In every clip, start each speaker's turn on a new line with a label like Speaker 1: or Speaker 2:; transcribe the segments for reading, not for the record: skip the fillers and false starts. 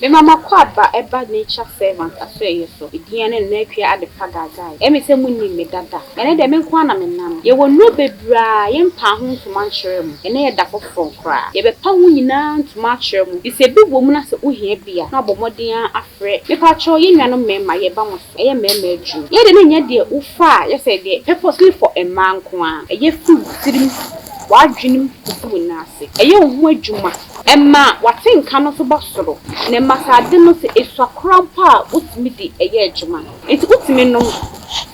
Speaker 1: Me mama kwaba eba nature servant aswe so. Idian and nepia at the pagagai. Emi se muni me dada. Ene de me kwana me nam. Ye wo no bebra ye mpa ho to mankyere mu. Ene ye da foforo kra. Ye be pa ho nyina to mankyere mu. Ise bi wo mu na se ohia bia. Na bomoden afre. Me pa cho ye nuanom mema ye ba mo so. Ye mema adwu. Ye de ne nya de ufa ye se de purposely for a man ko a. Ye food tirim wadwenim kufu nase. Eye ho adwuma. Emma watinka no so bosoro. Ne masade no se eswakrampa utimi di eye adwuma. Enti utimi no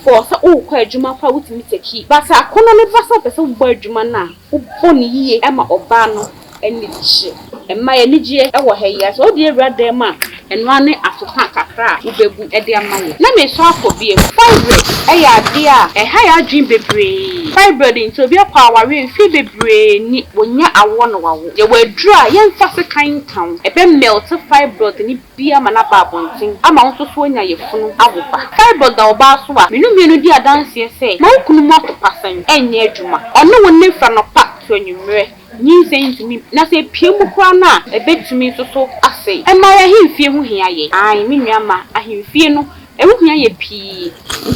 Speaker 1: for sa o kwa adwuma fa utimi teki. Basa akono ne basa pese wo bo adwuma na. Wo boni yiye ema oba no eni chi. Emma ye nigye e wo ha yi so de ewrade ma eno ane asoka kakra ubebu e de amaye. Na me so afobie fibroid e ya de a e ha ya adwin bebre. Fibroid nti obi akwa aware mfi bebre ni wonya awo no wawo. Ye wadru a ye mfa se kan kan e be melt fibroid ni bia ma na ba bontin ama won so onya ye funu awoba. Fibroid da oba so a menu di adanse se ma kunu mo to pasan enye adwuma. Ono won fa no pa to anwumre. Ni sentimi na se piemu kwa na ebetumi so ase e ma ya himfie hu hia ye ai me nuama ahimfie no e hu hia ye pi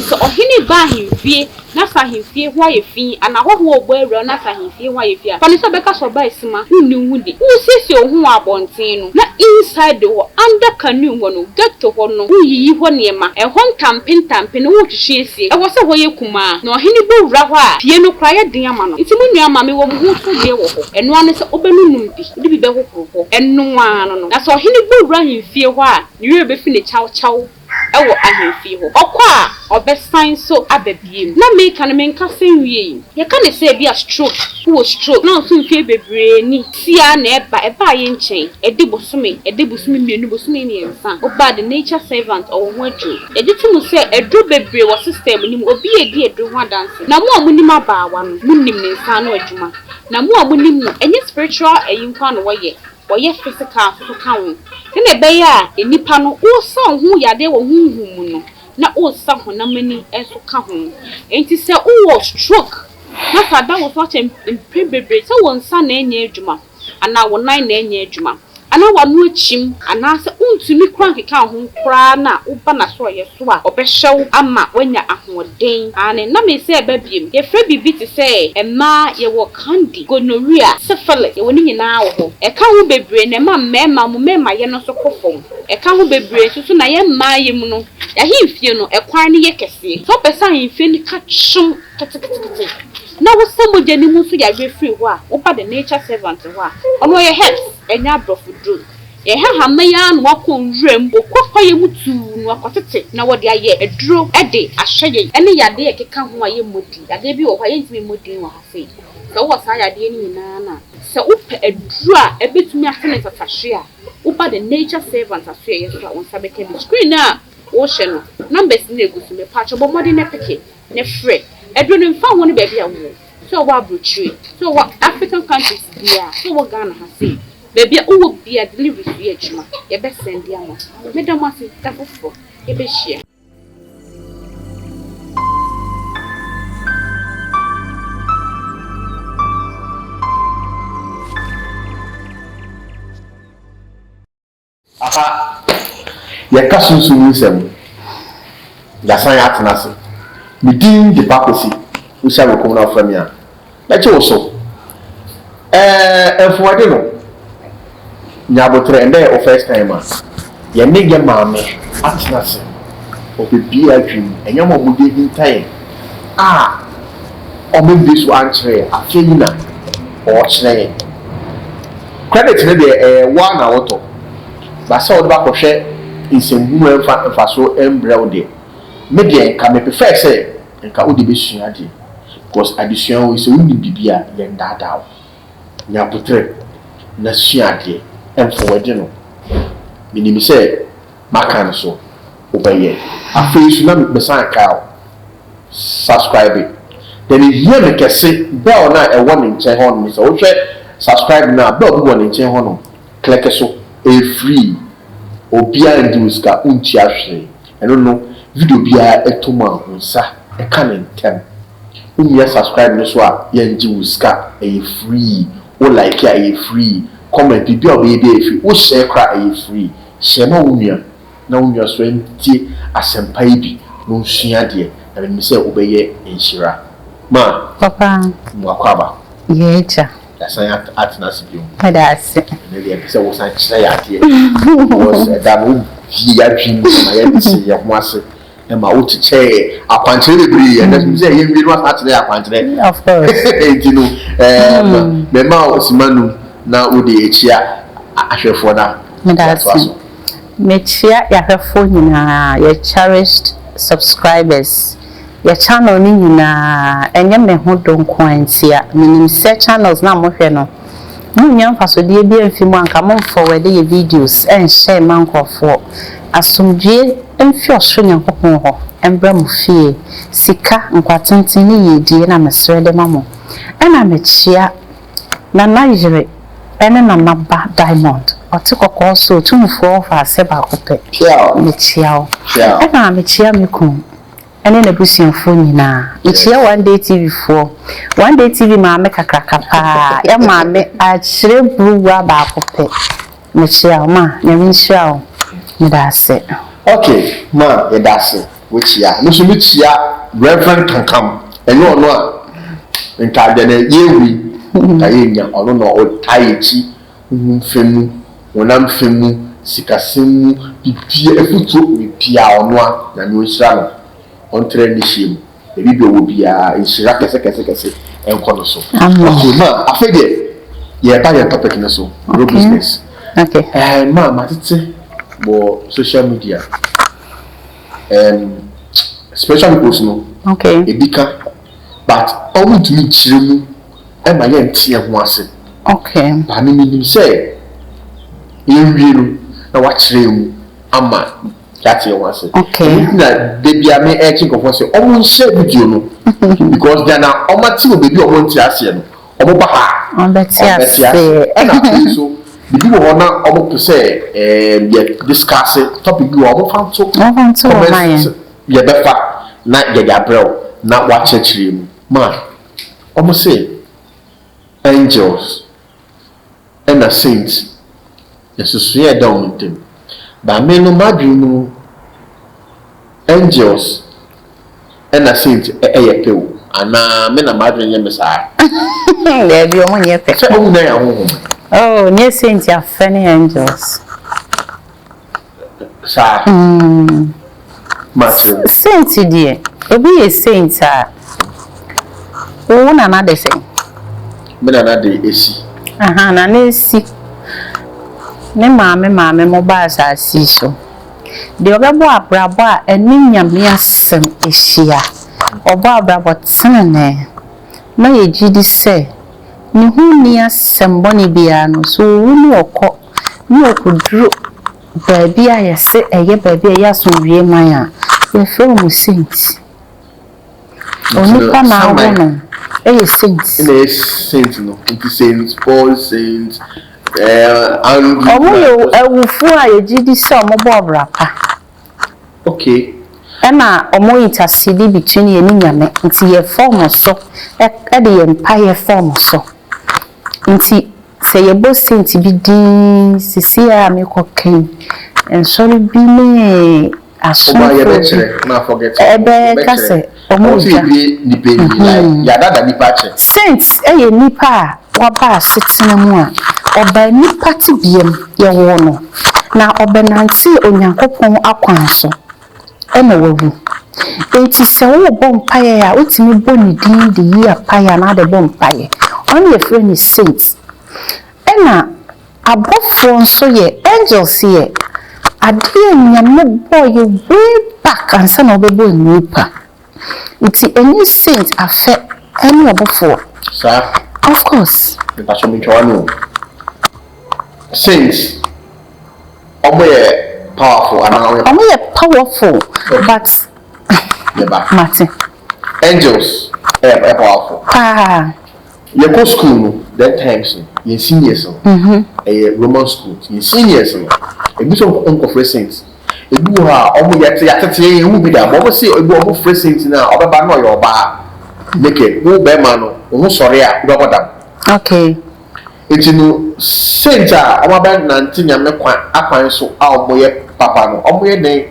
Speaker 1: so ohini ba ahimfie na sa ahimfie hu aye fi ana hoho ogbo ewra na sa ahimfie hu aye fi pani so beka so ba esima hu di usisi ohun abonten no na inside the under canoe ho no get to ho no uyiyi ho niema e ho ntampe no wo twehwe esie e wo se ho ye kuma na ohini bo wura ho a pie no kra ye den ama no nti mu nuama me wo mu so ye wo ho eno ane se obenunum di be hohoro eno ano no na so ohini bo wura ahimfie ho a ni we be fi ne chaw ewo ahemfie ho okwa obesan so ababiem na me kan me nka senwie ye kan se bia stroke wo stroke na so mfie bebre ni sia na eba ye nchen edi bosome mienu bosome ni ensa oba the nature servant o ho adru ejitum se edru bebre wo system ni obi edi edru ho dance na mo amunim abaawa no munim ne nsa no adwuma na mo amunim no enye spiritual eyinkwa no woye physical so kan ne be ya enipa no wo san hu yade wo hunhum no na wo san ho na mani enso ka ho enti se wo stroke na sada wo so bebre se wo nsa na enye adwuma ana wo nan na enye adwuma ana wanu achim ana se untumi kran keka ho kra na wo ba na so ye so a obehyew ama wanya ahoden ane na me se babiem ye fra bibi ti se emma ye wo candy gonorrhea syphilis ye woni nyina wo ho e ka ho bebre na ma mema mo mema ye no so kofom e ka ho bebre so na ye ma ye mu no ya himfie no e kwan ne ye kese so pesa himfie ni ka chum kete na wo samo jeni mu so ya refree ho a wo ba the nature servant ho a ono ye health enya brofudru ye ha ya no wakon wrem okwa ye mutu no akotete na wo de aye eduro ede ahye ene yade ye keka ho aye modi yade bi wo ha ye ntimi modi wo ha fe so wo sa yade ni nyina na se upe eduro a ebetumi atene tatahwe a wo ba the nature servant aso ye so a won sabeke bi screen na wo hye no numbers na egusu me pa chobo modi na peke ne free eduro no mfa ho ne ba bia wo so wa brochue so wa African countries bia so wa Ghana ha say baby uwo bia delivery free adwuma ye be send dia mo medam ase tafofo ye be share
Speaker 2: aha ye ka sunsun nsem ya san ya tenase midin de pakosi usa wo ko na famia na che wo so enfuade no nyabotre ende o first time ye nige maame atenase o bebi adwim enyamo mudi hintai o me bi so anchre afeyina o chire credit ne de wa na woto ba sa o ba ko hwe insemu enfa so embrel de me de ka me prefer say nka o de be sua de because addition we say we bibia ye ndada nyabotre na sua de emfowede no minimi say makan so obeye afei na besan ka subscribe then here me kese bell na e won nche ho no so hwe subscribe na bell bi won nche ho no click so e free obia ndiuska unti ahwe eno no video bia etoma hunsa e kan ntem umia subscribe no so a ye njiuska e free o like ya e free comment bibia obeye dey free o share kra e free shema unia na unia so enti asempa ibi no sua de na me say obeye enhira ma
Speaker 3: papa
Speaker 2: mwakwaba
Speaker 3: yecha
Speaker 2: asan atna sibiu
Speaker 3: adase
Speaker 2: ne de say wo san kire ya de was da mu ya twin na ya tsi ya ho ase e ma wo tiche akwantere bebre na me say ye wi no atna akwantere
Speaker 3: of course
Speaker 2: enti no me ma osimanu na wo de echia ahwefo na
Speaker 3: adase mechia yahwefo nyina ya cherished subscribers your channel ni nyina enye me ho donko antia minim se channels na mo hwe no munya mfasodie bi amfimu anka mo forward ye videos and share mankofo asomdwe emfi osoro nyankopon ho embra mu fie sika nkwatenten ni yedie na mesere de mamo ena mechia na Nigeria ene na naba diamond otikoko so tumfo fa se ba kope mechia ena mechia mekum ene na busianfo nyina echia one day tv fo one day tv ma me kakraka pa ya ma me a chire bruwa ba kope mechia ma na winchia me da se
Speaker 2: okay ma ye da se wechia no so mechia reverend kankam enyo ono a ntade na yewi tayenya ono no otayechi mfemu wonam femu sikasemu bibia efutu bibia ono a na no hira no on trend shim e bi wo bia inshira kese enkono so okay ma afede ye ba ye topic na so no business
Speaker 3: okay
Speaker 2: ma matete bo social media special post no
Speaker 3: okay
Speaker 2: edika but all to me chiremu e ma ye ntie ho ase
Speaker 3: okay
Speaker 2: ba ni nim say ye wiru na wa chiremu ama yati once
Speaker 3: okay
Speaker 2: na debia me e chief of say omo share video no because then na omo ti obebi omo nti ase no omo ba ha
Speaker 3: on beti ase
Speaker 2: e na so bibi wo na omo to say ye discuss topic bi omo fanto ye be fa na ye ga bro na wa chechire mu ma omo say angels and the saints yesus ye down them ba me no madwinu angels and a saint e pew ana me na madwinu ye mesa
Speaker 3: le bi o mo nye pe
Speaker 2: se o na ya ho
Speaker 3: oh nye saint ya funny angels
Speaker 2: sa matthew
Speaker 3: saint die obi ye saint a o na na de say
Speaker 2: me na de esi
Speaker 3: aha na na esi ne maame mo ba asasi so de obebo abrabo a eni nyame asem ehia obo abrabo tsenene na ye gidi se ni hu ni asem boni bia no so wuni okọ ni okuduru baabi a yese eye baabi a yaso wie man a ye fe mu saint oni pa na wo no eye saint
Speaker 2: ene saint no it saint Paul saint and
Speaker 3: omo ewufu a ye gidi se omo bo obrapa
Speaker 2: okay
Speaker 3: ena omo intercede between ye ni nyame nti ye form so e de ye empire form so nti se ye bo saint bi din sisi a me kokan en sorry bi me aso
Speaker 2: ye be chere na forget
Speaker 3: ebe kase omo ja
Speaker 2: ni be ni like ya dada ni pa che
Speaker 3: saint e ye nipa wa ba setena mu a oba nipa ti biem ye wo no na obenanti onyankopon akwan so ena wawu enti se wo bompaye ya otimi boni din de yi apaya na de bompaye on ye friend is saint ena abofo nso ye angels ye adie nyame boy way back ansa na obebo nipa enti any saint afe any abofo
Speaker 2: sir
Speaker 3: of course
Speaker 2: the pastor me chawano saints omo ye powerful and
Speaker 3: omo ye powerful but Martin
Speaker 2: angels powerful you go school no that times in seniors no Roman school in seniors no e bi so on saints e bi ha omo ye atete ye hu bi da omo say e bi omo saints na obeba na yo ba make wo be ma no wo sori a do bodam
Speaker 3: okay
Speaker 2: enti no center omabe nanti nyame kwan akwan so a omoye papa no omoye den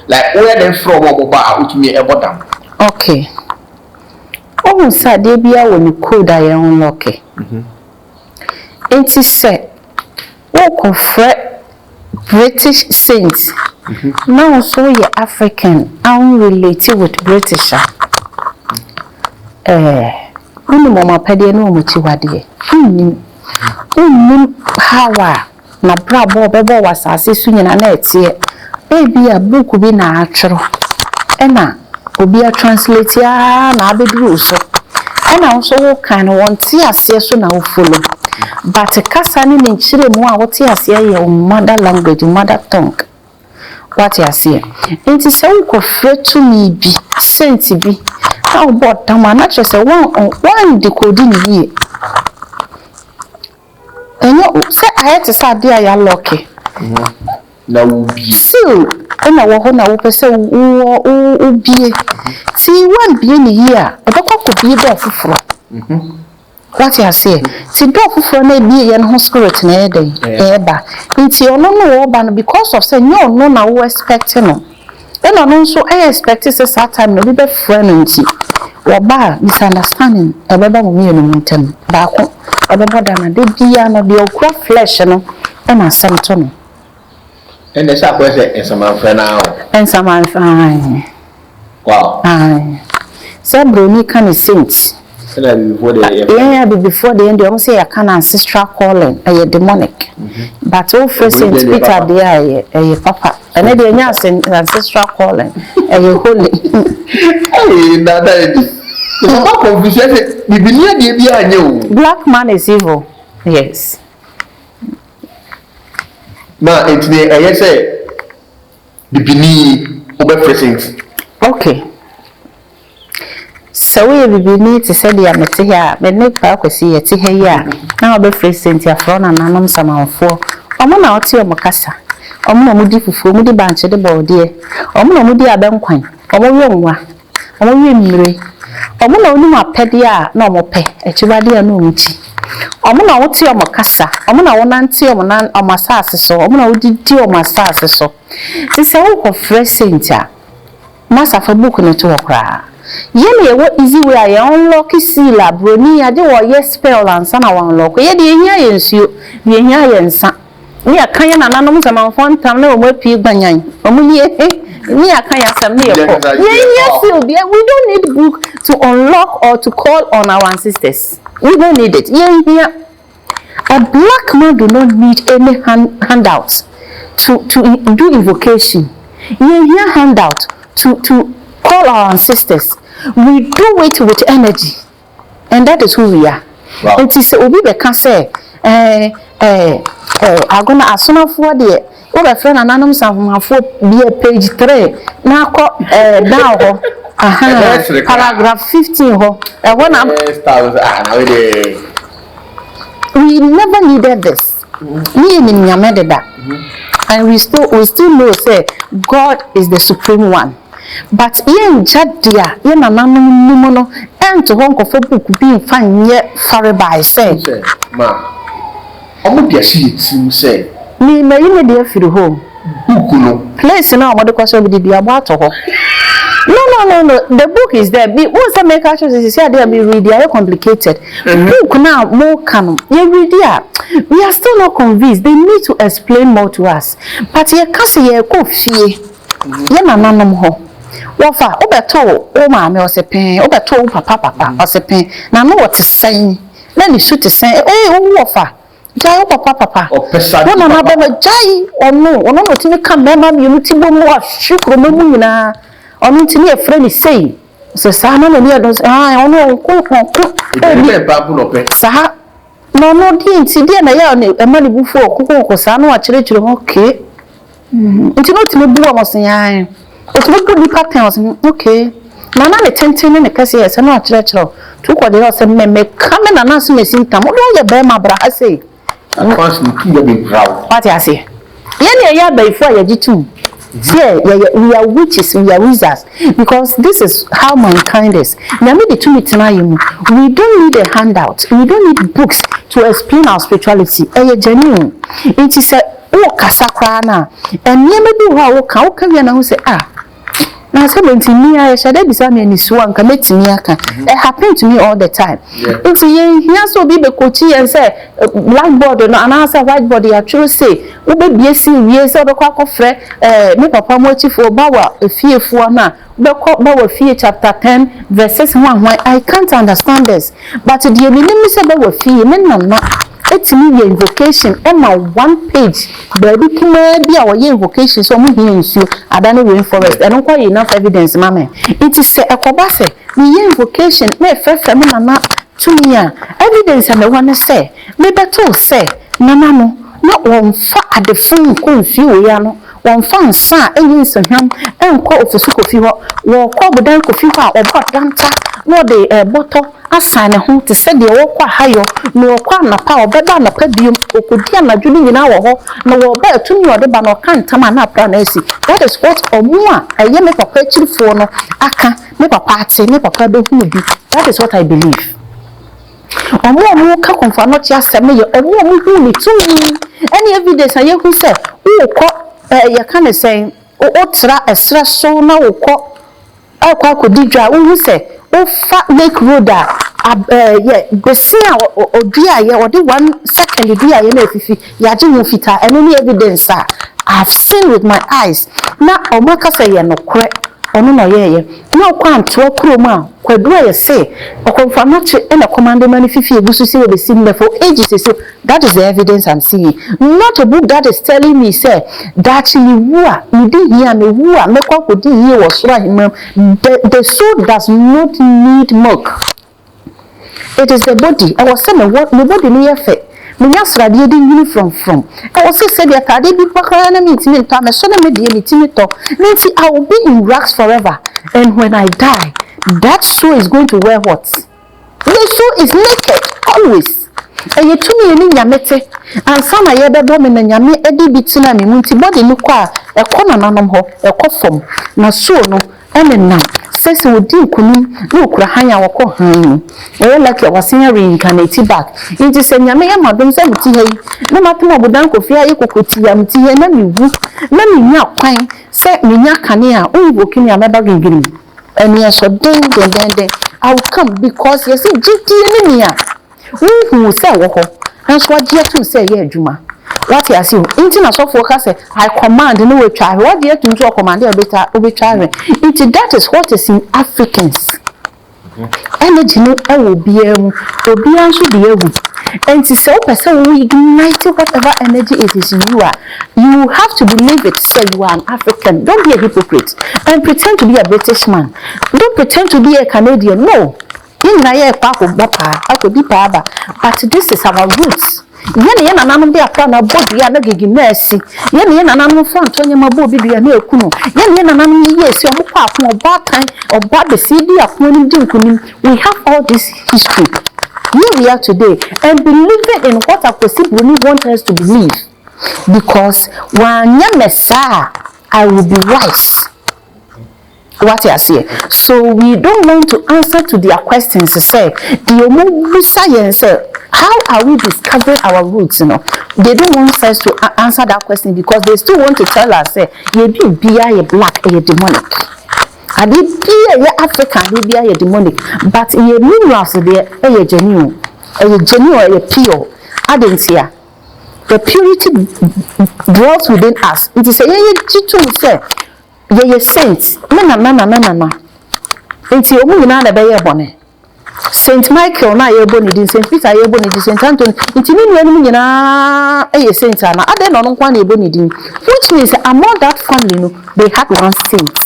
Speaker 2: like oye den from omoba a utumi ebodam.
Speaker 3: Okay. Oh, sir, they be a when you code I unlock it. It is said, walk of British saints. Now, so you're African, unrelated with British. Mama Paddy no Muchiwadi. Power. Na brabo bebo was as soon in a net here. Maybe a book will be natural. Emma. Obi a translate ya na abedru so and also kind of want see as so na follow but kasa ni nchire mu a wote ase your mother language mother tongue what you say it is so ko fretu ni bi sent bi how about tam na che say one decode ni ye enyo say ayete say dia ya lucky
Speaker 2: na ubi
Speaker 3: so ena wo ho na wo pese wo ubie ti wan bie ni yi a obekọ ko bie do fufuro what you say ti do fufuro na bie ye no ho spirit na e den e ba nti ono no wo ba no because of say no no na wo expect no ena no so e expect say that time no be friend nti wo ba misunderstanding e be ba mo mi no ntem ba ko e be boda na de bia no de okra flesh no e na sam to no.
Speaker 2: And the shop was a some friend now.
Speaker 3: And some fine.
Speaker 2: Wow.
Speaker 3: Aye. Some brony can saints. Yeah, before the end, you say I can ancestral calling, a demonic. But all first Saint Peter, there, a papa, and then the ancestral calling, a holy.
Speaker 2: Hey, that is
Speaker 3: black man is evil. Yes.
Speaker 2: Ma entine eye say bibini obe present.
Speaker 3: Okay. So we bibini to say dia mete here, me ne pa kwesi ye te here na obe present ya fro na nanom samanfo. Omo na ote omo kasa. Omo na mudi fufu, mudi banche de bode. Omo na mudi abenkwan. Omo we nwa. Omo we mmire. Omo na oni apede a na omo pe. Echiwade a na omuchi. Omo na wote omo kasa omo na wonante omo na omasase so omo na wodidi omasase so ti se wo ko fresh a masa fa book no to okra ye na wo easy way a ye unlock seal abroni ade wo ye spell ansa na wan unlock ye de ehia ye nsuo ye ehia ye nsa ni akan ye na nanom samanfo ntam na omo pie gbanyan omo ni ni akan ya sam na ye ko ye seal we don't need book to unlock or to call on our ancestors. We don't need it. Yeah. A black man do not need any handouts to do invocation. Yeah, handout to call our ancestors. We do it with energy, and that is who we are. Wow. It is obi be can say agona asona for the oba friend ananom sanfo be page 3 na ko down ho. Paragraph 15 ho. We never needed this. And we still know say God is the supreme one. But yen jadia yen ananum numono and to honko for book being fine ye far by say
Speaker 2: ma omo dia shi tim say
Speaker 3: me dey firi home
Speaker 2: book no
Speaker 3: place na omo de kwaso bi di about ho. No. The book is there. Once I make actually say they be read, they are complicated. Book now more canon. You read there. We are still not convinced. They need to explain more to us. But you can't say you go fear. You na nanom ho. Wofa obeto o ma me osepen obeto o papa osepen na no what is saying na ni shoot say o wofa jai o papa no na be jai ono no timi ka mema mi no tibo mu ahwekro mu nyina ono timi e friend say so sa na ni do ono ko
Speaker 2: e ba bu no pe
Speaker 3: sa no di nti di na ya na e ma ni bufu ko sa na wa kire okay nti no timi bu o mo sen it's not good patterns. Okay. Nana me tenten ne kase yes na akirechiro. Tu ko de say me come na na so me sintam. O do ye be ma bra say.
Speaker 2: Advance me ki be brown.
Speaker 3: What you say? Ye ne ya be for ye jitu. See, we are witches, we are wizards, because this is how mankind is. We don't need a handout. We don't need books to explain our spirituality. Genuine. It is a kasakra na. And never do how can you say na say menti me I shade bisa me ni so anka metimi aka it happen to me all the time if here so be coach and say blackboard no and answer whiteboard ya true say wo be biesi wie say obekwa kofre me papa mo chifo bawa efiefo na bawa fie chapter 10 verses 1 I can't understand this but the enemy say bawa fie me no it's me invocation on my 1 page baby kuma be our invocation so mo here nsu adane rainforest I don't quite enough evidence mama it is say ekobase me invocation me fefe me na to me evidence and the one say me beto say nana no na wonfa adefun ko nfi we ya no wonfa nsa enyi nsaham enko ofisu kofi ho wo ko bodan kofi ho a obodanta no de bottle asane ho te se de wo kwa hayo no kwa na pa obeda na pa biom okodi anadwo ni nyina wo ho na wo ba atumi ode ba no kan tama na pra na esi that is what omo a eye me papa chirifo no aka me papa ate me papa be hu bi that is what I believe omo ka konfa no tia se me ye omo hu ni tumi any evidence aye hu se wo ko ye kan say o tra esra so na wo ko akwa kodidwa wo hu se Ofa Lake Road besia odua ye odi 1 second dua ye na efifi ya je mu fita any evidence I've seen with my eyes na omaka say ye no kre ono no ye na kwa anto kroma kwadua ye say okonfa no che na command man fifi egusu say we be seen for ages so that is the evidence I'm seeing not a book that is telling me say that liwua ndi here me wua me kwa kodi here was right the soul does not need milk it is the body I was saying what the body no yefe me nyasra de di yuni from I was say the tade bi pakara na me timi to me so na me de me timi to nti I will be in rags forever and when I die that soul is going to wear what the soul is naked always and you tumi ni nyamete and some aye bebo me na nyame edi bitina me nti body no kwa e kona nanom ho e kofom na soul no enenam sesi wodi nkunu na okura hanya wako han e like wasen reincarnate back nti se nyame ya madom se mti hayi na matem obodan kofi ayi kokoti ya mti he na miwu na minya kwan se minya kane a onyiboki ni ameba gingiri eni eso den I will come because you see gidi ni a who say wo ho nso agye to say ye adwuma what you see inti na so focus say I command no we try what you to do command e beta try it that is what is in Africans energy no e wo bia mu obi anso de agu and so person we ignite whatever energy is in you you have to believe it say you are an African don't be a hypocrite and pretend to be a British man don't pretend to be a Canadian no in na ye pa ko bapa akodi pa ba but this is our roots ye na nanam de akra na bodu ya na gigi na asi ye na nanam front onye mabo bi bia na ekunu ye na nanam ye esi omukwa akon oba be si di akon ni di nkunim we have all this history here we are today and believe in what possible we want us to believe because when mesa I will be wise what you say so we don't want to answer to their questions say the science how are we discovering our roots they don't want us to answer that question because they still want to tell us say you be a black a demonic and be a African be a demonic but ye minerals there a genuine a pure I didn't see the purity dwells within us it is a to say ye saints na enti omu nyina na be ye bone Saint Michael na ye bone din Saint Peter ye bone din Saint Anthony enti ni nuanu nyina ye saint ana ade no nkwa na ye bone din which means among that family no they had one saint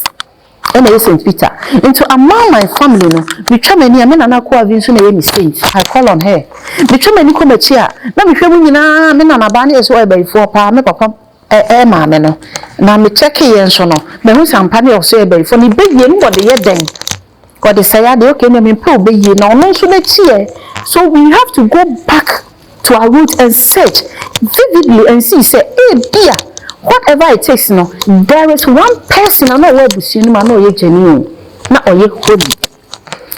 Speaker 3: and ye Saint Peter into among my family no bitwa mani amena na ko avi nso na ye mi saint I call on her bitwa mani ko machi a na bitwa mu nyina me na na ba na ye so e bai fo pa me papa maame no na me check ye nso no me hu sampa ne so e bai fo ni be ye no de ye den God is say de okay me pe obeyi na ono nso na chie so we have to go back to our roots and search vividly and see say dear whatever it takes no there is one person na we busu no ma na oye genuine na oye holy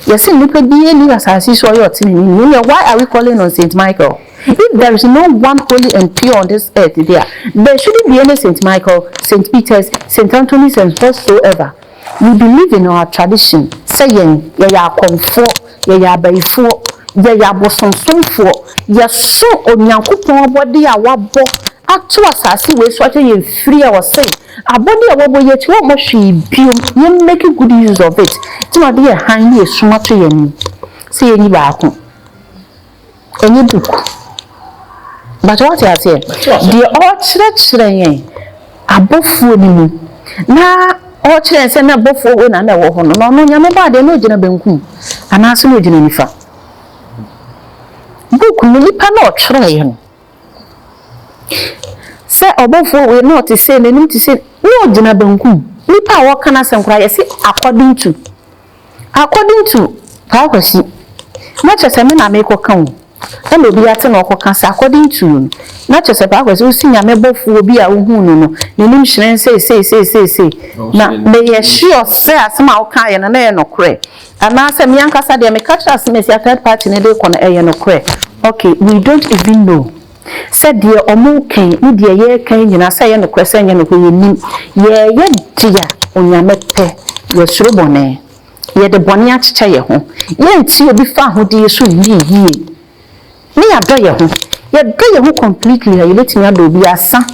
Speaker 3: yes nipa bi eni asasi so oye otini ni why are we calling on Saint Michael If there is no one holy and pure on this earth there shouldn't be any St. Michael, St. Peter's, St. Anthony's, and whatsoever. We believe in our tradition. Saying, ya comfort, ya bayfo, ya bosonsonfo, ya so onyankopon body a wabo. Actual assassin we swat you free our say. A body a wabo yet what much she biom, you make good use of it. To my dear handy a sumatry and say any back. Any book. But what I say, the old children, above food na all children send a both for one and a war. No, Yamaba, they know Jenna Benku, and answer no Jennifer. Book Milipa not trying. Say above four will not to say, they need to say, no Jenna Benku. Nipa, what can I say? I say, according to privacy. Not as a man I make a count. And will be at an awkward cancer according to not just about was who sing a member will be a woman. You know, say. Now, they are sure, say, somehow kind and no cray. And now, some young Casa, they may catch us, Miss a third party in a day on a no cray. Okay, we don't even know. Said dear Omo King, dear year King, and I say, and the question, and we mean, dear, on your mete, your shrubone. Ye the boniat chair home. Ye see you be found who dear soon ye. Me adore you. You do completely. You let me do be a son.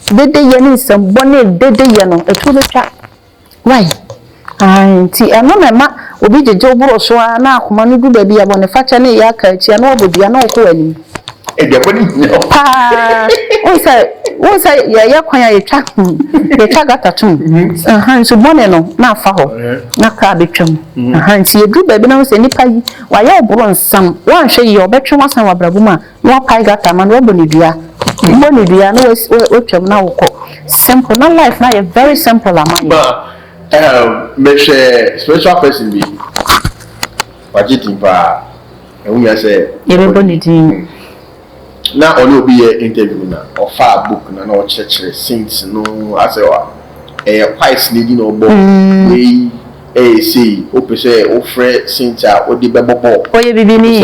Speaker 3: Did they yen some bonnet? Did they yen a true chat? Why? Auntie, I know my ma will be the job or so. Now, money do baby. I want to fetch any yakka. She know would be an old one. Once I quiet track the tagatum. So boneno, now for not carbitum. Hands you do baby knows any pie. Why you born some one show your bedroom was our brabuma. No pie got a man, Robonidia. Bonidia, no, what you now simple, not life, now a very simple amount.
Speaker 2: Make special person be budgeting for and we say,
Speaker 3: everybody.
Speaker 2: Now only be an interview now or far book no church saints no as a quite needing or boy we see open say offer saint or the bebo
Speaker 3: or you
Speaker 2: bibini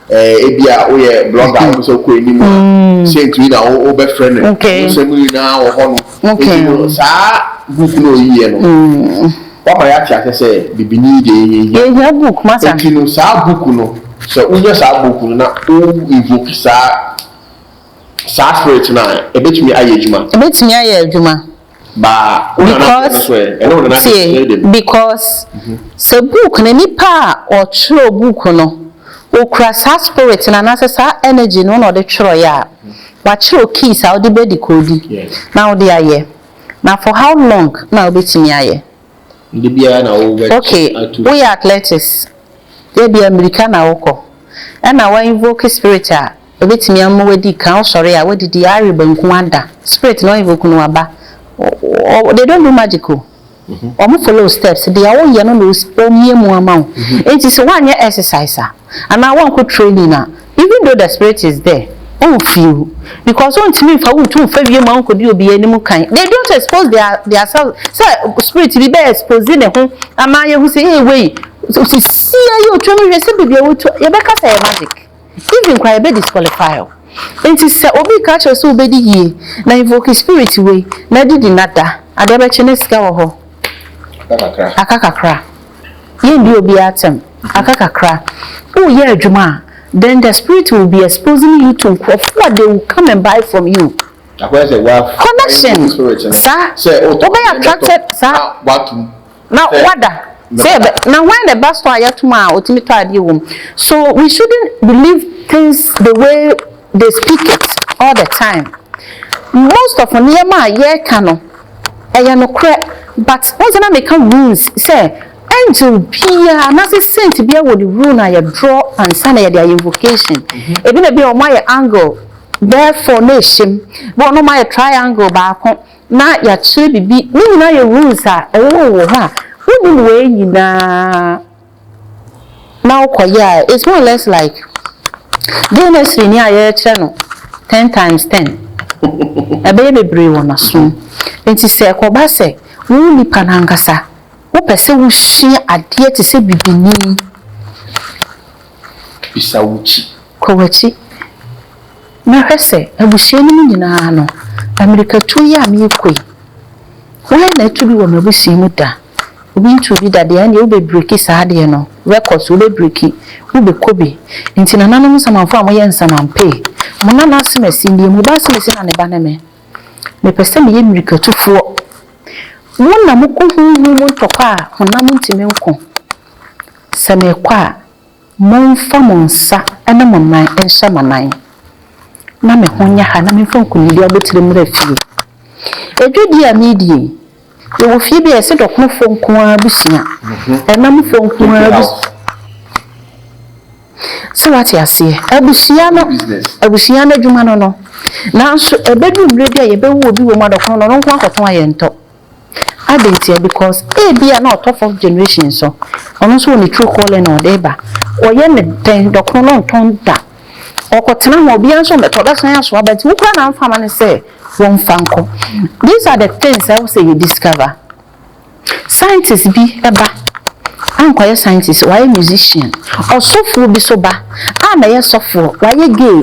Speaker 2: ebia o ye blogger so ko enimu saint we na o be friend
Speaker 3: okay
Speaker 2: so we na o hono okay sa book no yi no what my ati say bibini de
Speaker 3: ye book masa
Speaker 2: no sa book no. So we just have book na o invoke sa spirit na e betumi aye adwuma ba
Speaker 3: because so book na nipa o chiro book no o kra sa spirit na na sa energy no no de chiro ya ba chiro keys how de be decode now they aye now for how long now betumi aye okay we athletics they be American awoko and now when invoke spirit a betimi am wedi kan sorry a wedi di are banku ada spirit no invoke no aba they don't do magical follow steps they are all no omie mu amount it is one year exercise and now one could training even though the spirit is there feel because one to me if I want to 5 year man could do be any kind they don't expose their self so spirit be exposing the home amaye who say hey wait so see you try me say be you better say magic even cry be disqualify it is obi catch us obedi ye na invoke spirit way na di nada ade be chene sika wo ho akakakra ye ndi obi atem akakakra o ye adwuma then the spirit will be exposing you to what they will come and buy from you. Connection. Sir, attracted, sir. Now, say, now when the bus fire tomorrow, so we shouldn't believe things the way they speak it all the time. Most of them, but once I make rules, say, angel be a saint to be able to rule na your draw and send their invocation. Even be on my angle, therefore nation, but no my triangle back na your tree be na your rules are who way now it's more or less like Dennis near your channel 10 times 10. A baby brave on a soon. And to say, Kobase, who panangasa. What person will share a dear to say bibini?
Speaker 2: Bisauchi.
Speaker 3: kwachi na hwese abusua ni nyina no America tu ya me koi why na to bi wo mabusua mu da obi to bi da de an ye be break sa de no records wo be break wo be kobi nti na nanom samanfo amoye nsamampe mo na asemasi ndi mu ba asemasi na ne ba na me pese me ye America tufo wona mo ko hu mu ntokwa honam ntime nko se me kwa monfa monsa ene monnan enhye manan na me honya ha na me fonko ni dia betire mra fie edwodi a medie ye wo fie bi ese dokno fonko abusia enam fonko abusia so what you see abusia no dwuma no nanso ebedu mre dia ye bewu obi wo madokno no nko akoton ayento adentia because bia na top of generation so ono so ni true calling no deba oye ne den dokno no nton da okotena mo bia so metoda san aso abati wo kwa na amfama ne say won fanko. These are the things I will say you discover. Scientists be eba ankoye scientist why musician or sofu bi so ba na ye sofu why gay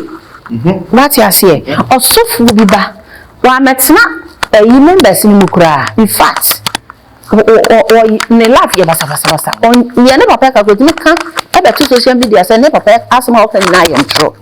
Speaker 3: what you say or sofu bi ba wa metena you members ni mukura in fact or ne laugh ye basa on ye ne papa ka go me kan e be to social media say ne papa asma open na ye ntro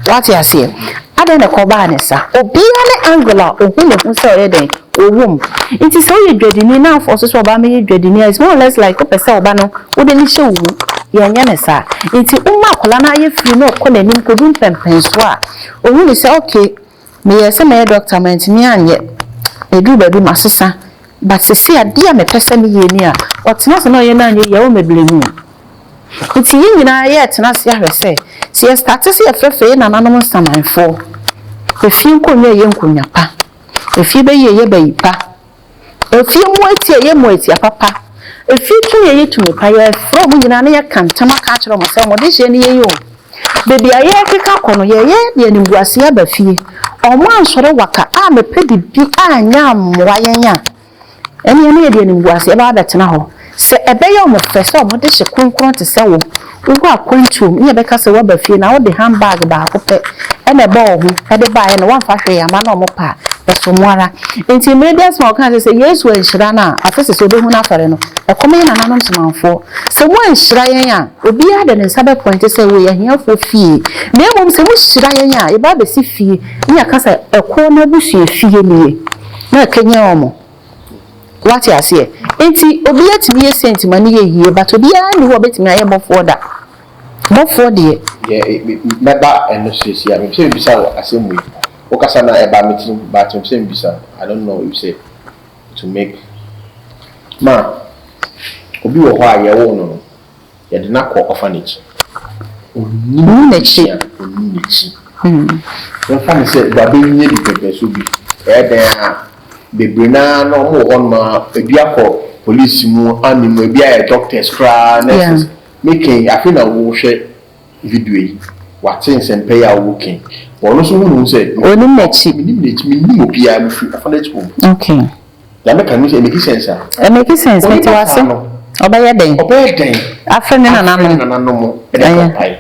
Speaker 3: what you say ada na ko ba ne sa obi ne angular ohun ne hu say den owum it is so you dwadini na for so ba me dwadini is more or less like o pese oba no wo de ni hye wu ye nya ne sa enti umma akola na ye free no ko nanim ko dum pempen so a ohun ni say okay me ye say me doctor man timi anye edu badu masesa but see ade a me pese me ye ni a otena se no ye na anye ye o meblemu enti ye nyina ye tena se ahwese se ye start se ye frefe na nanom samanfo efie nkonwa ye nkonwa pa efie be ye ba yipa efie mu atie ye mu atia papa efie tu ye tumi pa ye from nyina na ye kantama ka kire mo se mo de hye ni ye yo bebi aye keka kono ye de nimbuase aba fie omo ansore waka a me pedi bi anya amwa yenya ene ye de nimbuase aba betena ho se ebe ye mo fese omo de hye kronkron te se wo wo akwantum ye be ka se wa ba fie na wo de handbag ba akopɛ ene ba ohu ede ba ye no wan fa hwe ya ma na omo pa esomwara enti media small kan say Yesu enhira na afese so be hu na afare no ekome na nanom semanfo se mo enhira yen a obi ade ne sabe point say wo ye hiafo fie na emom se mo hira yen a e ba be si fie ni aka say eko na busu fie nie na kenya omo what you say enti obi atimi ye sentiment ni ye yie but obi a ni wo betimi aye bofo da bofo de
Speaker 2: ye meba eno sisi ya me se bisa asemu Okasana eba meeting but I'm saying bisa I don't know if say to make ma obi wo ho aye wo no ye de na ko orphanage oni nechi yo fa say ba be nye di pepe so bi e den a bebrina no mo ho ma ebi akọ police mu ani mu ebi aye doctors cra nurses making I feel na wo hwe video yi what things and pay our working ono so wonu say
Speaker 3: oni nechi
Speaker 2: minimum opia me free orphanage home
Speaker 3: okay
Speaker 2: ya make can make sense
Speaker 3: make sense me wase obeye den afene na nanom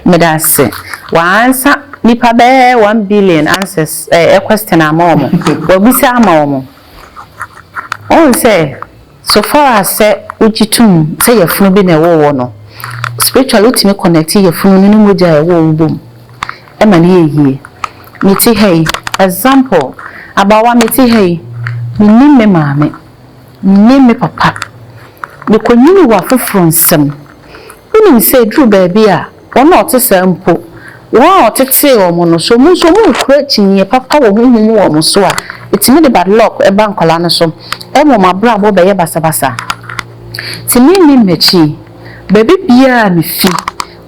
Speaker 3: me da se wansa nipa be 1 billion answers question amom wabisa amom on say so far as say ujitum say yefunu bi na wo no spiritual utimi connect yefunu ni moja wo ubom e ma ni yie meti hey example abawa meti hey minime maame minime papa me konyini wa foforo nsem unim say dru baabi a wona otese mpo wona otete omo no so mu kura chinye papa wo huhumu wo so a etimi de bad luck e ba nkola no so e mo mabra bo be ye basabasa timi ni mechi baabi bia me fi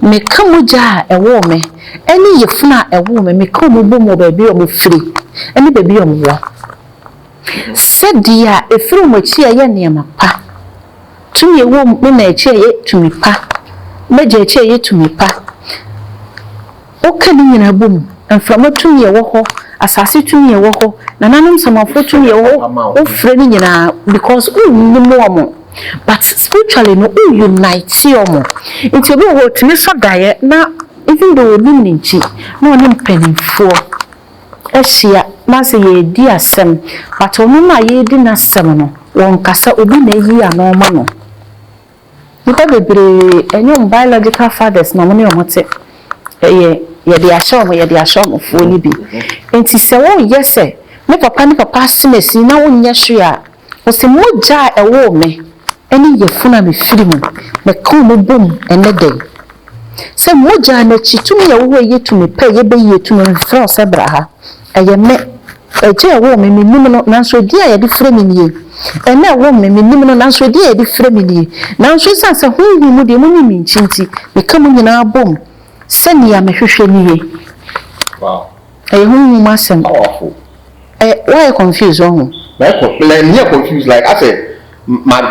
Speaker 3: me kamuja ewo me eni yefuna ewo me kamu bomo baabi o me firi eni baabi o mo sedia efiri mo chi ye niam pa tumi ewo me na chi ye tumi pa meje chi ye tumi pa o kani nyina bom enframa tumi ye wo ho asase tumi ye wo ho na nanom samafo tumi ye wo o firi ni nyina because o ni mo mo but spiritually no unite omo into be wo tumi so dae na even though we ninchi no one penifo ehia na se ye di asem but onu na ye di na asem no won kasa obi na yi ano ma no nipa bebre enyom biological fathers na mo ne omote ye de ashom fo ni bi enti se wo yese me papa asemesi na wo nya hwe a wo se moja ewo me eni ye funa me firi mu me kan mo bom ene den se moja na chitumi ye wo ye tumi pe ye be ye tumi fro se braha eye me eje ewo me nim no nanso di a ye de fre me nie ene ewo me nim no nanso di a ye de fre me nie nanso sanse hu mu de mu nyimi nchinti me kam nyina bom se nia me hwehwe nie
Speaker 2: wow
Speaker 3: eye hu mu masem
Speaker 2: powerful
Speaker 3: why confused on
Speaker 2: like confused like I said my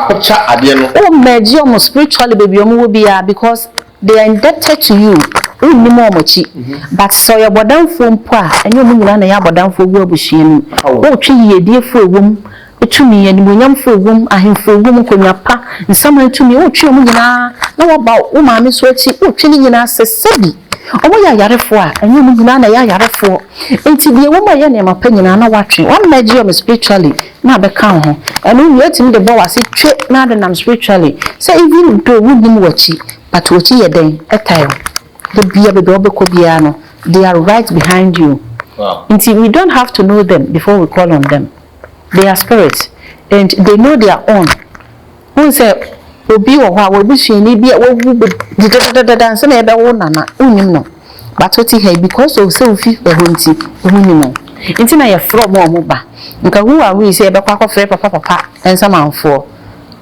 Speaker 2: picture ade no
Speaker 3: oh meji omo spiritually baby omo wo bia because they are indebted to you unni mo omochi but so your bodamfo mpo a enye omo nyina na ya bodamfo wo abuhie ni wo twi yedie fo ewom etumi ye ni monyamfo ewom ahemfo ewom konwapa nsama etumi wo twi omo nyina na wo ba wo maame so achi wo twi ni nyina sesebi omo ya yarefo a enye omo nyina na ya yarefo enti die wo ma ye ne mapa nyina na watwe one meji omo spiritually na be kan ho enu yetimi de bo wase twe na de nam spiritually say even though wo nim wachi but what you den etayo the bia be do be ko bia no they are right behind you
Speaker 2: wow
Speaker 3: until we don't have to know them before we call on them they are spirits and they know their own who say obi wo ha wo busuani bia wo dada nse na ebe wo nana unim no but what he because of say ofi ehonti unim no nti na ye from omo ba nka who are we say ebe kwa kwa papa ensamanfo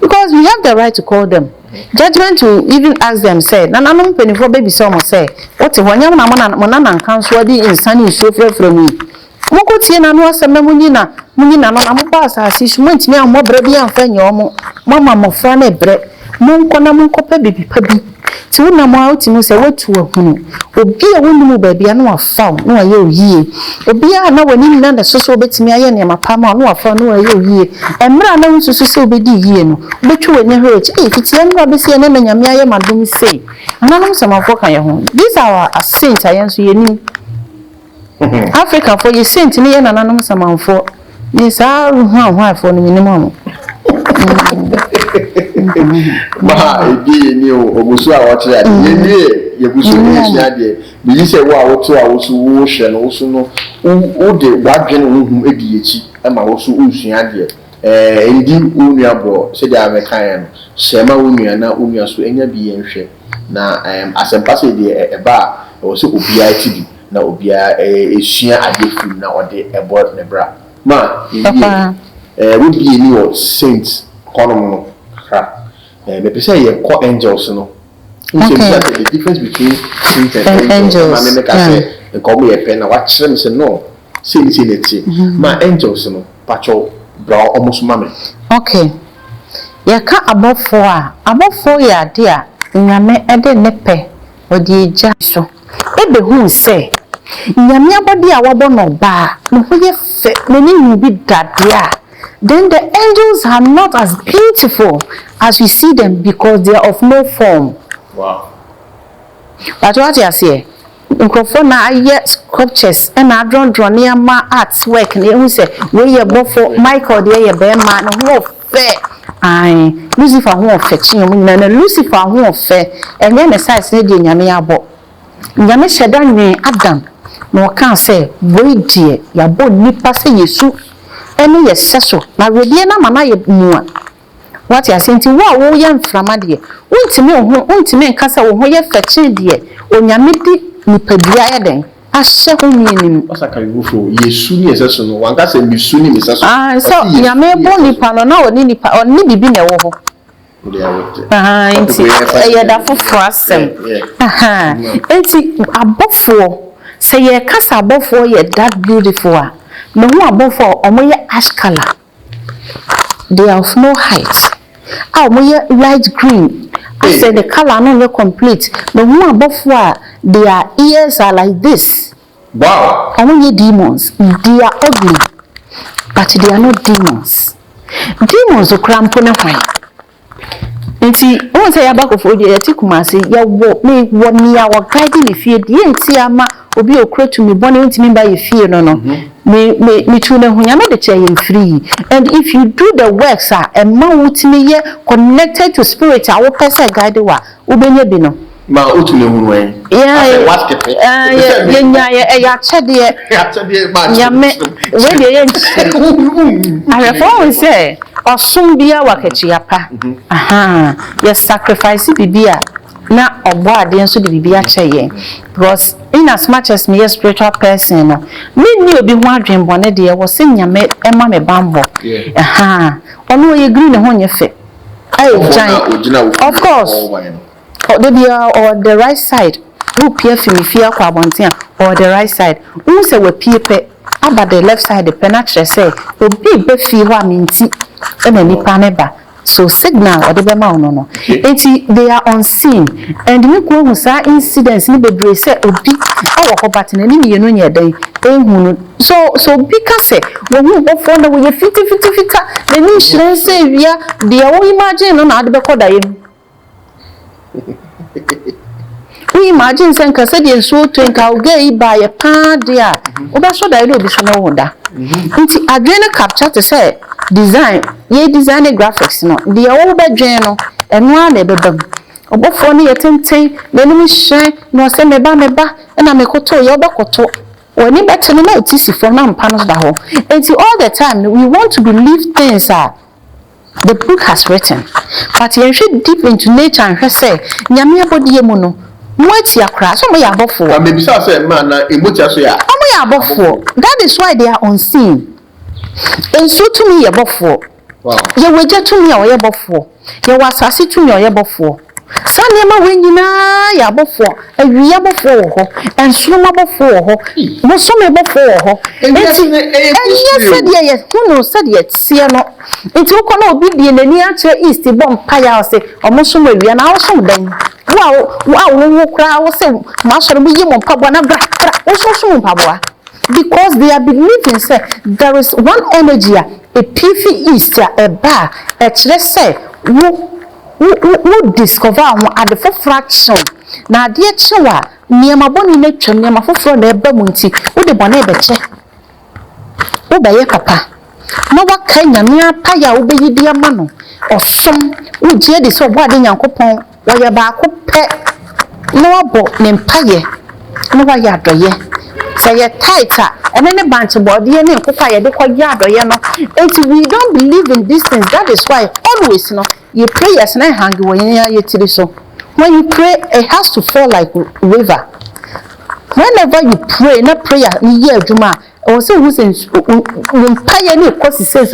Speaker 3: because we have the right to call them judgment to even ask them say na nanom penifo baby some say what wonyam na mo na nkanso di insani so frefre mu moko tie na no asem munyina no na mo ba asase so ntimi amobra bi amfa nye omo mama mofra na ebre monko na monko pa bibi pa bi ti wona mo awtimi se watu ahunu obi a wonu ba bia na wafa no aye oyie obi a na wani na na so obetimi aye ne mapa ma no wafa no aye oyie emra na nsusu se obedi yie no obetwu wani hwech fitie no abesi ne na nyame aye madum sei ananom samafo kan ye ho these are saints ayenso yeni Africa for ye saint ni ye nananom samafo ni sa ruhu ahwafo no minimum
Speaker 2: ma ebi ni omusu a wo kire ade ye busu ni hia ade bi se wo a wo to a wo su wo hwe no wo su no wo de wadwe no hu edi echi e ma wo su unsua ade endi unua bro se dia me kan no shema unua na unua so enya bi ye nhwe na asempa se de eba wo se obia ti bi na obia esua ade fu na ode ebo ne bra ma we bi ni o saints kono no ha me pese ye ko angels no the difference between saints and angels ma me ka say ko mo ye pe na wa kire me say no saints in it ma angels no pacho bra almost mame
Speaker 3: okay ye ka abofo ya ade a nyame ede ne pe odi eja so ebe hu se nyame abodi a wabo no ba no ho ye fe no ni bi dade a then the angels are not as beautiful as we see them because they are of no form.
Speaker 2: Wow.
Speaker 3: But what you say? Microphone na aye sculptures and na draw near ma artwork na who say we ye bofo Michael dey ye be ma no ho fe ai Lucifer ho fe chi mu na Lucifer ho fe enye na size na dey nyame abo nyame sheda nwe Adam no kan say we die ya bo nipa se Yesu ene ye seso na wedie na mana ye mua what you saying ti wo ye mframa de untimi nkasa wo ho ye fechi de onyame di nipadua ye den ahye ho nyinim
Speaker 2: osaka yufo Yesu ni seso no wanka se Yesu ni seso
Speaker 3: so nyame bo nipa no na oni nipa oni bibi na wo ho inti ye da fofo asem inti abofo se ye kasa abofo ye that beautiful no who abofo omoye ash color they are of no height omoye light green I said the color no complete no who abofo their ears are like this
Speaker 2: wow
Speaker 3: omoye demons they are ugly but they are not demons okrampo ne hwan Nti won say abakofo de yeti kumase ye wo me woni a wo guide me fie de enti ama obi okretu me bone ntimi ba ye fie no me tu na hunya me de che ye free. And if you do the works a ma wutimi ye connected to spirit a wo pese guide wa ubenye bi no
Speaker 2: ma otule hunu en
Speaker 3: nya ya chede
Speaker 2: ma
Speaker 3: nyame we de ye arefo say osum bia wakachi apa aha you sacrifice bibia na obo ade nso de bibia cheye because in as much as me a spiritual person no me ni obi ho adwenbone de wo se nyame ema me bambo aha ono ye green ho nye fe of course or the right side who peer fimifia kwa bontia or the right side who say we pepe about the left side the penatre say obi be fi ho aminti na nipa ne ba so signal or the bema no they are unseen and we go hu sa incidents ni bebre say obi awo ko batene ni mienu nya dan ehunu so bi ka say wo hu wo fo na wo ye fiti the ni shire say wia de wo imagine no na ade be koda yem we imagine sen ka say de so to nka wo ge ba ye pa dia wo ba so da ile obi so na wo da nti adwene capture to say design graphics no the all bedwen no eno a na bebam obofo no yetenten nanim hye no se meba na mekoto ye obakoto oni bete no na otisi from na mpa no da ho and all the time we want to believe things the book has written but you should deep into nature and say nyame abodie mu no mwati akra so mo ya abofo
Speaker 2: maybe say man na emotia so ya
Speaker 3: mo ya abofo that is why they are unseen. And so to me, a buffo. Wow. You were just to me, or a buffo. You was a sit to me, or a buffo. Sanema when you know, ya buffo, a real buffo, and swimmer buffo, no summer buffo. And yes, said yes, who knows, said yet, see no. It took on be in the near to east, the bomb pie, say, or Mosum, and also then. Wow, we will cry, or say, Marshall William or Pabana, also soon, Pabua. Because they are believing say there is one energy a PV east a bar let's say who discover at the fraction na de chewa niema boni na twem niema foforo na eba munti wo de bone beche wo baye papa na waka nyame apa ya wo beyi dia ma no osom wo je de so bo ade nyankopon wo ye ba ko pe na wabo ne mpaye na wa ya doye say a tighter and then a bunch of body and fire the quite yard or we don't believe in these things. That is why always you pray as I hang you so when you pray it has to fall like river. Whenever you pray not prayer near Juma or so who's in pioneer course says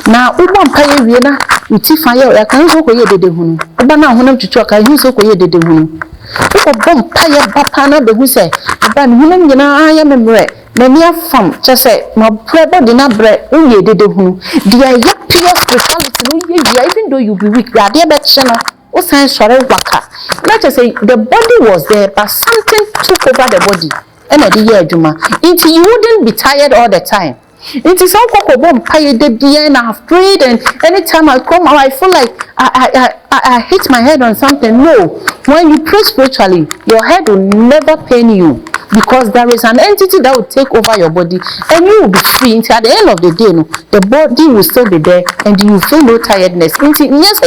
Speaker 3: now one pioneer Vienna you fire I can't go where the moon but now when I'm to talk I use where the moon. People bomb paya bapana de who say, but women, you know, I am a bread. Many are from just say, my bread body not bread, only did the who. Dear, your pure spirituality, even though you be weak, you are dear bet channel, or science sorry waka. Let us say the body was there, but something took over the body. And at the year, Juma, until you wouldn't be tired all the time. It is all bomb paya de bien. I have prayed, and anytime I come out, I feel like I hit my head on something. No, when you pray spiritually, your head will never pain you because there is an entity that will take over your body, and you will be free. Until at the end of the day, no, the body will still be there, and you feel no tiredness. Until yes,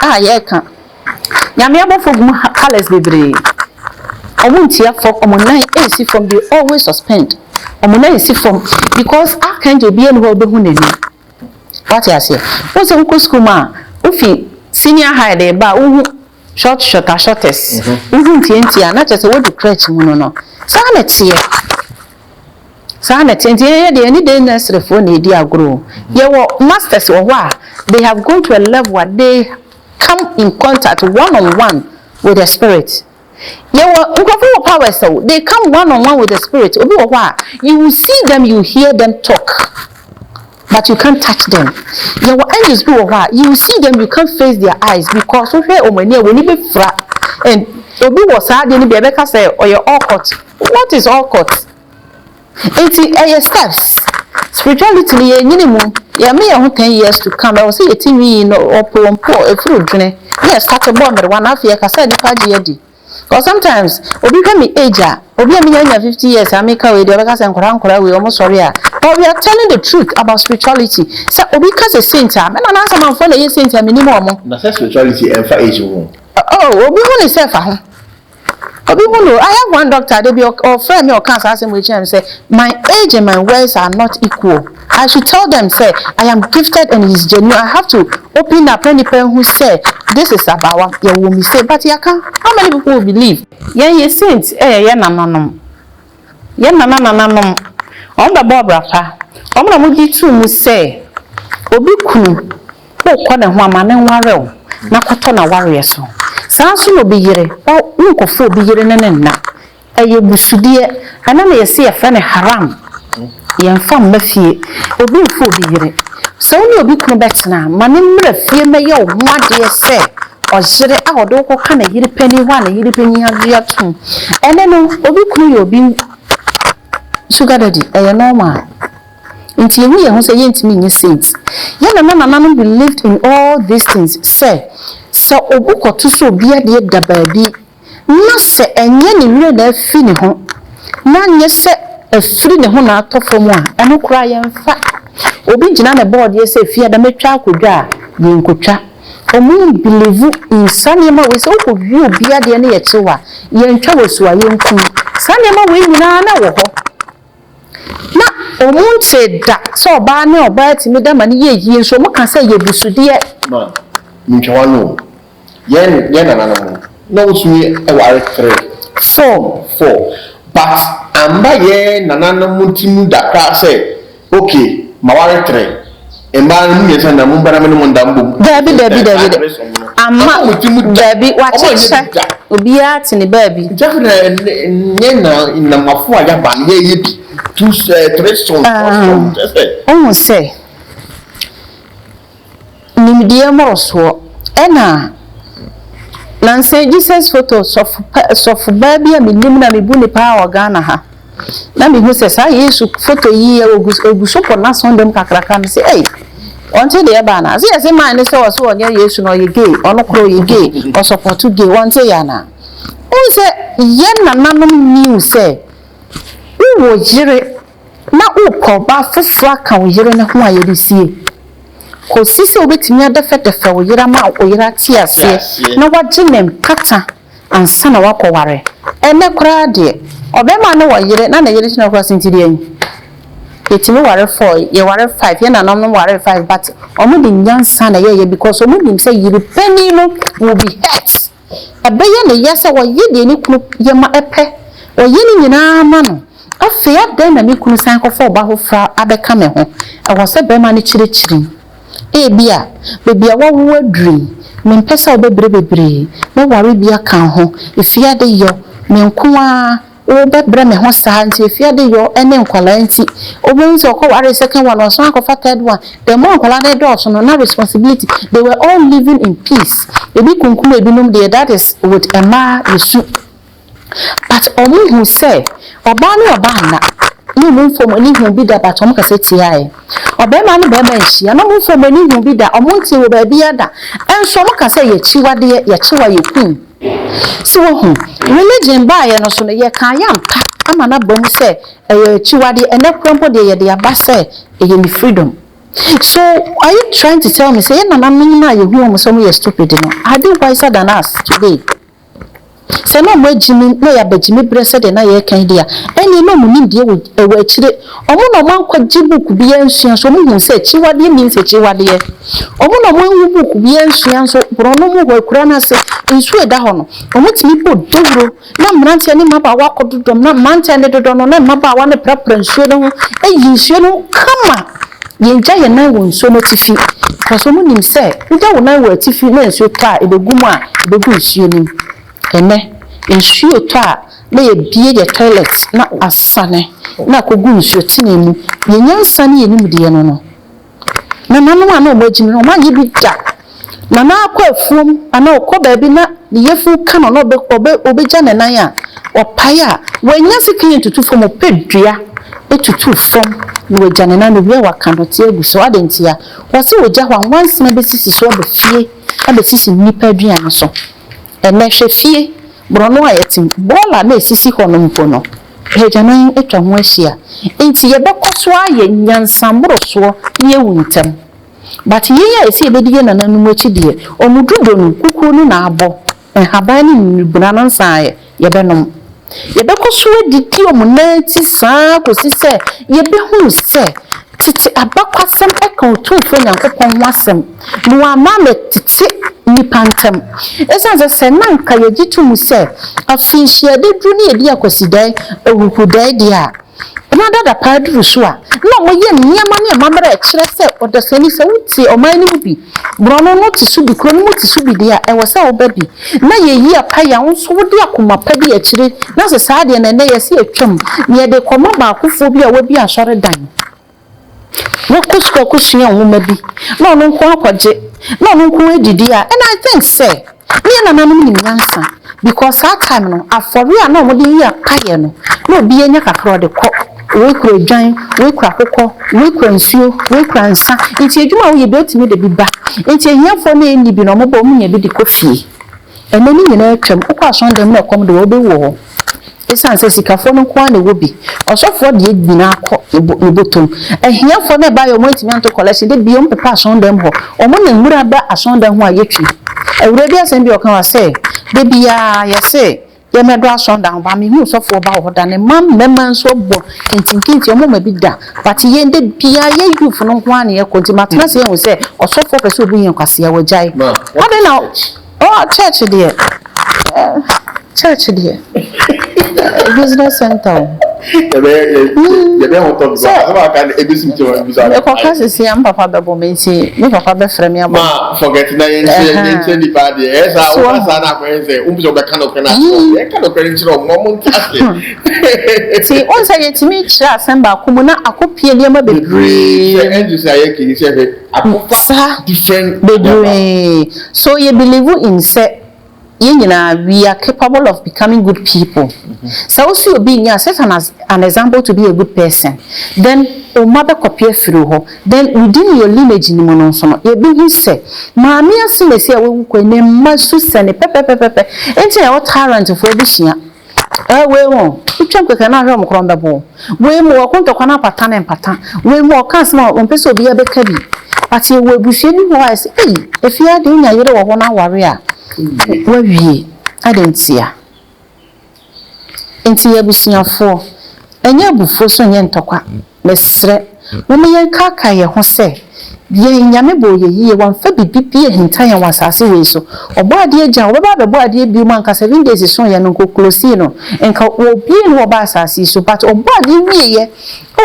Speaker 3: I can't. Nyamiabo for colors bebre. Omuntia for omunai AC from they always suspend. Omunai see from because I can't be anywhere be huneni. What I say? What's a uncle school man? Ufi senior high they ba shortest. TNT not just a word to crutch no. Sanity the any day necessary for the grow. Your masters or what? They have gone to a level where they come in contact one-on-one with the spirit. Power so they come one-on-one with the spirit. You will see them, you hear them talk, but you can't touch them. You will see them, you can't face their eyes because and was hard say or your awkward. What is awkward? It's steps. Spirituality minimum. ya me ho 10 years to come I will say yetimi no opompo efuru dwene yes start a bomb one half year ka say nipa je adi because sometimes obi hwe me age a obi am nya 50 years ameka we dey obeka say nkora we almost sorry a but we are telling the truth about spirituality say obi ka say saint a me na na some for na ye saint a minimum mo
Speaker 2: na spirituality and for age wo
Speaker 3: obi hu ni say fa ho obi hu no I have one doctor they be or friend me or cancer ask me say my age and my words are not equal. I should tell them, say, I am gifted and is genuine. I have to open up any person who say, this is about your woman say, but you can. How many people will believe? Yeah, you saints, nananum. Yeah, nananum. On the Bob Rapa, on the Mudi too, say, Obi Kunu, oh, Kona Waman and Warrel, Nakotona warrior so. Sansu will be here, oh, Uncle Fo be here and na. A ye busudia, and then you see a friend haram. Yan fam mafie obi mfo bi yire so ni obi kunu betena mane mra fie meye o mwade se ojire ahodo ko kana yire pani wa na yire pani adua tum ene no obi kunu ye obi sugar daddy e normal nti ehu ye ho se ye ntimi nye saint ye na no believed in all these things say so obu koto so obi ade da baabi na se enye ni wire na afi ni ho na nye se afiri ne ho na atofo mu a eno kura ye mfa obi gina na board ye say fia da metwa akodwa ye nkotwa omu believe in sanema we say okowi obi ade ne ye chewa ye ntwa wosu a ye nku sanema we nyina na wo ho na omu nche da so oba ne oba ti me da ma ne ye yie so mu kan say ye busude
Speaker 2: ma ntwa no ye na no wosu e ware 4 but amba ye nanana mutimu dakra say okay maware 3 emba nu yesa na mumbara me no ndambo dabi amma mutimu dabi wacheche obi ati ne baby jafu na nye na mafu aja ba ye bi 3 son on say nimdie moroso ena Nancy Jesus photos of baby and limina me buni power Ghana ha. Na me who says I yesu photo ye oguso for na son dem kakraka say hey until the bana see as man say so onye yesu no ye gay ono kro ye gay or support gay until ya na. Who say ye na nanom new say wo jire na ukoba fufura kan yire ne ho aye sie. Ko sisi obetimi adafetefe wo yira ma wo yira ti ase na waginem kata ansa na wakoware ene kura de obema na wo yire na yire china kura sintiri en yetimi ware 4 ye ware 5 ye na nom ware 5 but omu de nyansa na ye because omu nim say yire pani no will be hurt abeye ne yesa wo ye de ni kunu ye ma epe wo ye ni nyina ma no afia den na mi kunu san ko fo ba ho fra abeka me ho e wo se bema ne chirichiri bia wo adri me mpesa obebre na ware bia kan ho efia de yo me nkoa o bebre me ho saa nti efia de yo ene nkwala nti obunzo ko ware second one so akofa third one the more nkwala de do so no na responsibility they were all living in peace ebi kunkum ebinom there that is with Emma Yesu but omu who say oba na ni mu fo mani hu bi da ba tom ka se tiae obema ni beba nhia no mu fo mani hu bi da omonti wo ba bi ada enso mo ka se ye chiwade ye chiwa ye kun so hu religion ba ye no so no ye kan ya mpa ama na bom se ye chiwade ene krompo de ye de aba se ye ni freedom. So are you trying to tell me say na na na ye hu mo so mo ye stupid no are they wiser than us today? Se no mo jimi na ya bajimi brese de na ye kan dia eni no mo nim die ewa akire omo no man kwa jibuku bi ansua so mo hu se chiwade mi se chiwade omo no mo hu buku bi ansua so brono mo ho kura na se nsu eda ho no omo timi po dowro na mrantia ni maba wa kododom na mantia ne dodo no na maba wa ne prapra nsu no eyi nsu no kama ye nja ye na wo nsu no tifi because omo nim se nja wo na wo tifi na nsu ka ebegumu a ebegu nsu ni ene nsuo to a na ye bie the toilet na asane na kogu nsuo tinemu ye nyansa ne yenim de no no na nanu a na omagimi no ma ye bi da na na akwa afuom ana okoba bi na yefu ka no obegya ne nan a opai a wanya sikin tutu fom opedua etutu fom
Speaker 3: no jane na no we waka no tie gu so adentia wo se oja hwa once na besisi so abefie abesisi nipa aduane so ene hwe fie brono ayetim bola na esisi ho no mpo no hejanan etwa ho ahia enti ye bekoso aye nyansambro so ye wuntam but ye ya esi ebedie na nanu akidie omududo no kuku no na abo haban ni buna nan saaye ye benom ye bekoso aditi omunati saa kosi se ye behu se titi abakwasem eka otufo nyankopon wasem no amame titi nipantem esanze se nanka ye gitumu se afinhia de dru ne edi akwasidan ewukudai dia na dada padru so a na mo ye niam ne mamra e kire se odasani se wuti oman ni bi brono no ti su bi kro no ti su bi dia e wo se obabi na ye yi apaya wonso wodi akoma pa bi a kire na se saade na na ye se atwam ne de koma ba akofo bi a wabi asore dan wokusko kusua nwoma bi na no nko akwaje na no nko edidi a and I think say me na nanom ni nyansa because that time no afori a na mo de yi apaya no na obi enya kakra de kọ we kura dwan we kura kokọ we kura nsuo we kura nsa nti adwuma wo ye betimi de biba nti ehiafo na eni bi no mo bo mu nya bi de kofi enani nyina atwam okọ asondem na ekom de wo be wo esan se sikafo no kwa na wo bi osofo de egbina akọ ebotom ehiafo na ba yo mo ntimi anto collection de bi o mpepa asondem ho omo na nwura ba asondem ho ayetwi ewure bi asem bi o kan wa se de bia ya se ye medo asondan ba me hu sofo ba ho da ne mam mema so bo kintinkinti o mo ma bi da but ye nde bia ye yufu no kwa na ye konti matna se hu se osofo pese obu yen kwase ya wajai ade na oh church there business center
Speaker 2: ye be on top so ba kan ebisim ti wa bizarre
Speaker 3: e ko ka se am papa be bo mensi me papa be frem ya
Speaker 2: ma forget na yen se ni pa de esa o sa na ko yen se umbi be kan o kana e kan o kan ti ro mo mo ntase
Speaker 3: ti on say yetimi kira asamba akumu na akopie liema bebre
Speaker 2: se endu say ye kini se fe akofa different
Speaker 3: bebre so you believe in say we are capable of becoming good people. So also being set an example to be a good person. Then o mother copy through her. Then within your lineage in monosono, you be who say, Mammy, I see a we name Masu Sene Pepe. Enter our tyrant for this year. We won't. You can cannot run from the ball. We more going to corner pattern and pattern. We more can small on peso be a baby. But you will be feeling wise. Hey, if you are doing a year or 1 hour. Wawie adentia enti yabusiafo enya bufo so nye ntokwa mesre wo me yenkaka ye ho se ye nyame bo ye yie wamfa bibibie hintan ya wasase we so obo ade agya wo ba bebo ade bi mu anka 7 days so ye no koklosi no enka obi no oba asase so but obo ade wie ye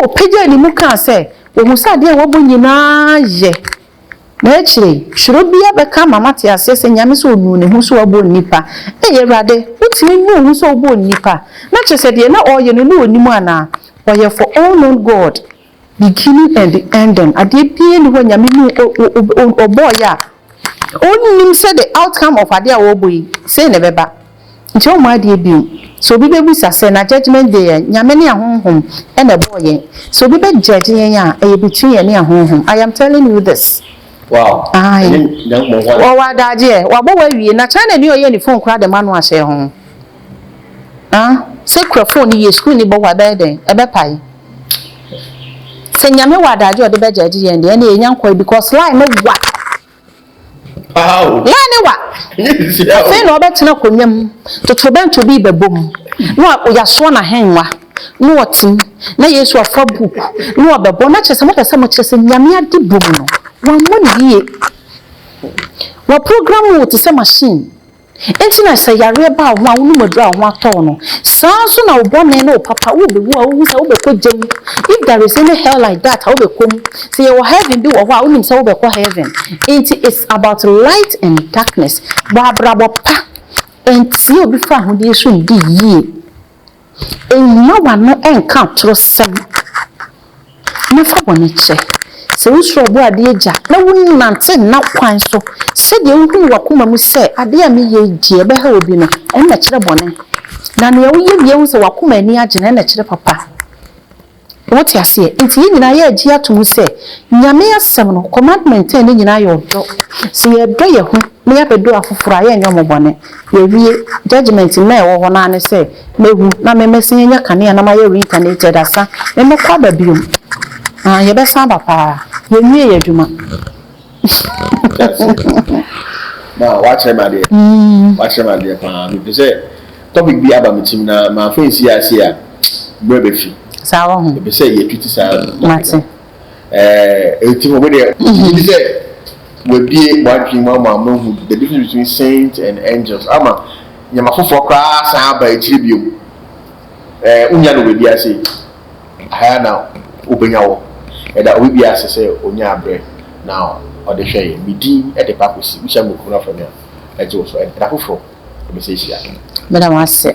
Speaker 3: o peja ni mu kan se wo musade wo bo nyina ye na chire shiro bia be ka mama ti asese nyame so onu ne hu so obo nipa ye rade utimi nu hu so obo nipa na chese de na oye no no onimu ana oye for all known God beginning and the ending ade bia ni ho nyame nu obo ya onim say the outcome of ade a wo boy say ne beba nti o ma ade bi so bi be busa say na judgment day nyame ne ahonhom e na boy so bi be judge yen ya e between yen ne ahonhom. I am telling you this.
Speaker 2: Wow.
Speaker 3: Aye. Wa daje wa bo wa wie na China ni oye ni phone kra de manu ahye ho. Se kra phone ni ye school ni bo wa be den e be pai. Se nyame wa daje o de be jaji yen de na enyan kwa because line no wa.
Speaker 2: Wow.
Speaker 3: Line wa. Se no be tena konwam to bento bi bebom. No ya so na henwa. No otim na Yesu afa book. No obebo na chese mo pese mo chese nyame ade bom no. One money ye. Wa program wo to say machine. Enti na say yare ba wo anu modra wo ato no. So na obone na papa wo be wo say wo be ko gem. If there is any hell like that, how be come? Say you heaven be wo wa wo nim say wo be ko heaven. Enti it's about light and darkness. Ba brabo pa. Enti obi fa ho de so ndi ye. No one no enka tro sem. Na fa bone che. Se usro bo ade agya na wonu nante na kwan so se de wonu wakoma mu se ade a me ye die be ha obi no en na kire bone na ne wo ye bia wo se wakoma ani agye na kire papa what you say nti yi nyina ye agi atomu se nyame asem no commandment ni nyina ye odo se ye do ye ho me ya bedo afoforo aye nyom bone ye wie judgment na e wo ho na ne se mehu na me mesin nya kane na ma ye reincarnated asa me kwa ba biom ye be san ba pa ye wie ye dwuma
Speaker 2: na watch my dear pa me say topic bi aba metim na ma fa nsi ase a brebe fi
Speaker 3: sa wo ho
Speaker 2: be say ye twiti sa
Speaker 3: mate
Speaker 2: eti mo be be say we be watching mama who the difference between saints and angels ama nyama fofo kra sa ba ekiri biom unya no we bi ase ha na obenya wo da we bi ase say onya abre now or the share midi e de paposi we shall go from here e jo so e da fofo e be say sia
Speaker 3: madam ase